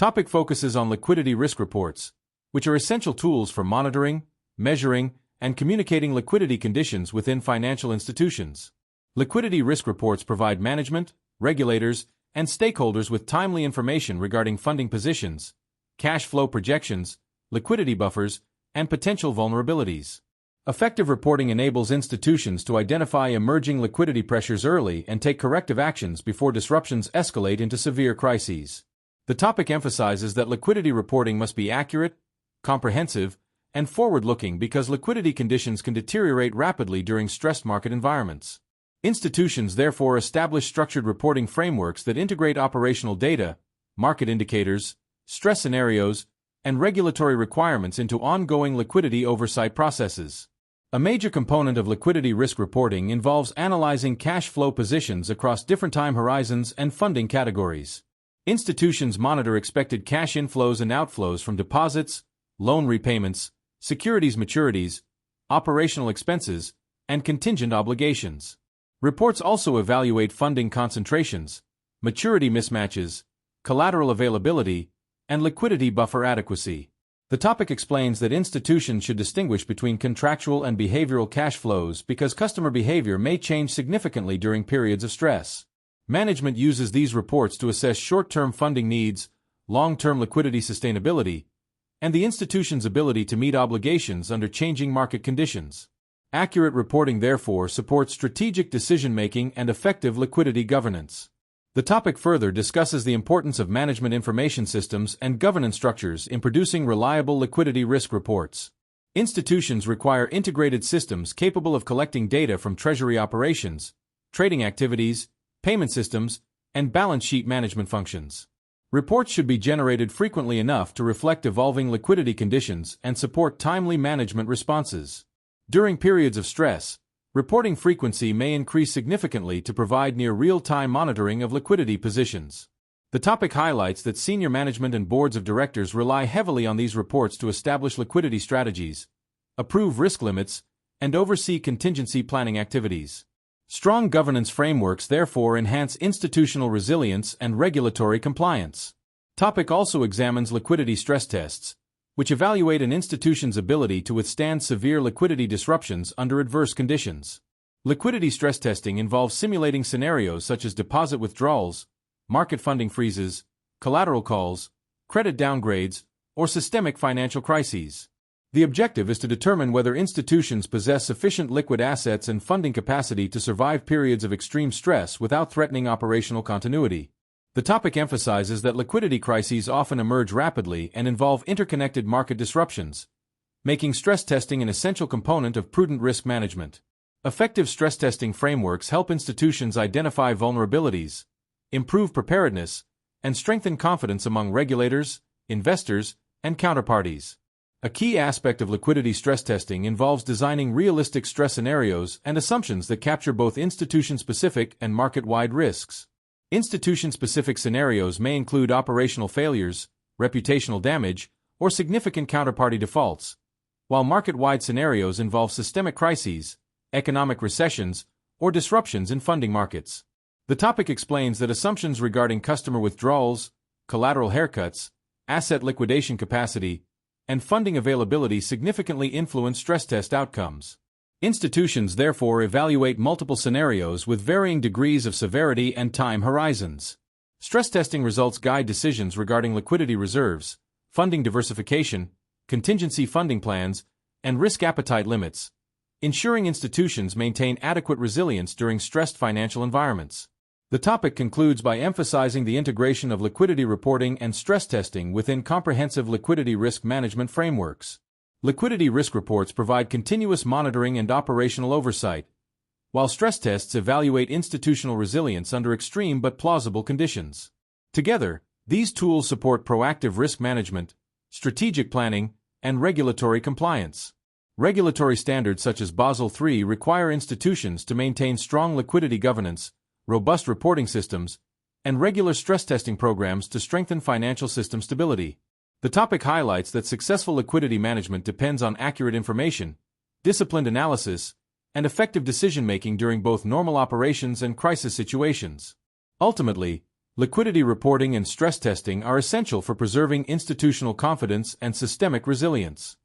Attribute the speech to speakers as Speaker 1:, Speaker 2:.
Speaker 1: Topic focuses on liquidity risk reports, which are essential tools for monitoring, measuring, and communicating liquidity conditions within financial institutions. Liquidity risk reports provide management, regulators, and stakeholders with timely information regarding funding positions, cash flow projections, liquidity buffers, and potential vulnerabilities. Effective reporting enables institutions to identify emerging liquidity pressures early and take corrective actions before disruptions escalate into severe crises. The topic emphasizes that liquidity reporting must be accurate, comprehensive, and forward-looking because liquidity conditions can deteriorate rapidly during stressed market environments. Institutions therefore establish structured reporting frameworks that integrate operational data, market indicators, stress scenarios, and regulatory requirements into ongoing liquidity oversight processes. A major component of liquidity risk reporting involves analyzing cash flow positions across different time horizons and funding categories. Institutions monitor expected cash inflows and outflows from deposits, loan repayments, securities maturities, operational expenses, and contingent obligations. Reports also evaluate funding concentrations, maturity mismatches, collateral availability, and liquidity buffer adequacy. The topic explains that institutions should distinguish between contractual and behavioral cash flows because customer behavior may change significantly during periods of stress. Management uses these reports to assess short-term funding needs, long-term liquidity sustainability, and the institution's ability to meet obligations under changing market conditions. Accurate reporting therefore supports strategic decision-making and effective liquidity governance. The topic further discusses the importance of management information systems and governance structures in producing reliable liquidity risk reports. Institutions require integrated systems capable of collecting data from treasury operations, trading activities, payment systems, and balance sheet management functions. Reports should be generated frequently enough to reflect evolving liquidity conditions and support timely management responses. During periods of stress, reporting frequency may increase significantly to provide near real-time monitoring of liquidity positions. The topic highlights that senior management and boards of directors rely heavily on these reports to establish liquidity strategies, approve risk limits, and oversee contingency planning activities. Strong governance frameworks therefore enhance institutional resilience and regulatory compliance. Topic also examines liquidity stress tests, which evaluate an institution's ability to withstand severe liquidity disruptions under adverse conditions. Liquidity stress testing involves simulating scenarios such as deposit withdrawals, market funding freezes, collateral calls, credit downgrades, or systemic financial crises. The objective is to determine whether institutions possess sufficient liquid assets and funding capacity to survive periods of extreme stress without threatening operational continuity. The topic emphasizes that liquidity crises often emerge rapidly and involve interconnected market disruptions, making stress testing an essential component of prudent risk management. Effective stress testing frameworks help institutions identify vulnerabilities, improve preparedness, and strengthen confidence among regulators, investors, and counterparties. A key aspect of liquidity stress testing involves designing realistic stress scenarios and assumptions that capture both institution-specific and market-wide risks. Institution-specific scenarios may include operational failures, reputational damage, or significant counterparty defaults, while market-wide scenarios involve systemic crises, economic recessions, or disruptions in funding markets. The topic explains that assumptions regarding customer withdrawals, collateral haircuts, asset liquidation capacity, and funding availability significantly influence stress test outcomes. Institutions therefore evaluate multiple scenarios with varying degrees of severity and time horizons. Stress testing results guide decisions regarding liquidity reserves, funding diversification, contingency funding plans, and risk appetite limits, ensuring institutions maintain adequate resilience during stressed financial environments. The topic concludes by emphasizing the integration of liquidity reporting and stress testing within comprehensive liquidity risk management frameworks. Liquidity risk reports provide continuous monitoring and operational oversight, while stress tests evaluate institutional resilience under extreme but plausible conditions. Together, these tools support proactive risk management, strategic planning, and regulatory compliance. Regulatory standards such as Basel III require institutions to maintain strong liquidity governance, robust reporting systems, and regular stress testing programs to strengthen financial system stability. The topic highlights that successful liquidity management depends on accurate information, disciplined analysis, and effective decision-making during both normal operations and crisis situations. Ultimately, Liquidity reporting and stress testing are essential for preserving institutional confidence and systemic resilience.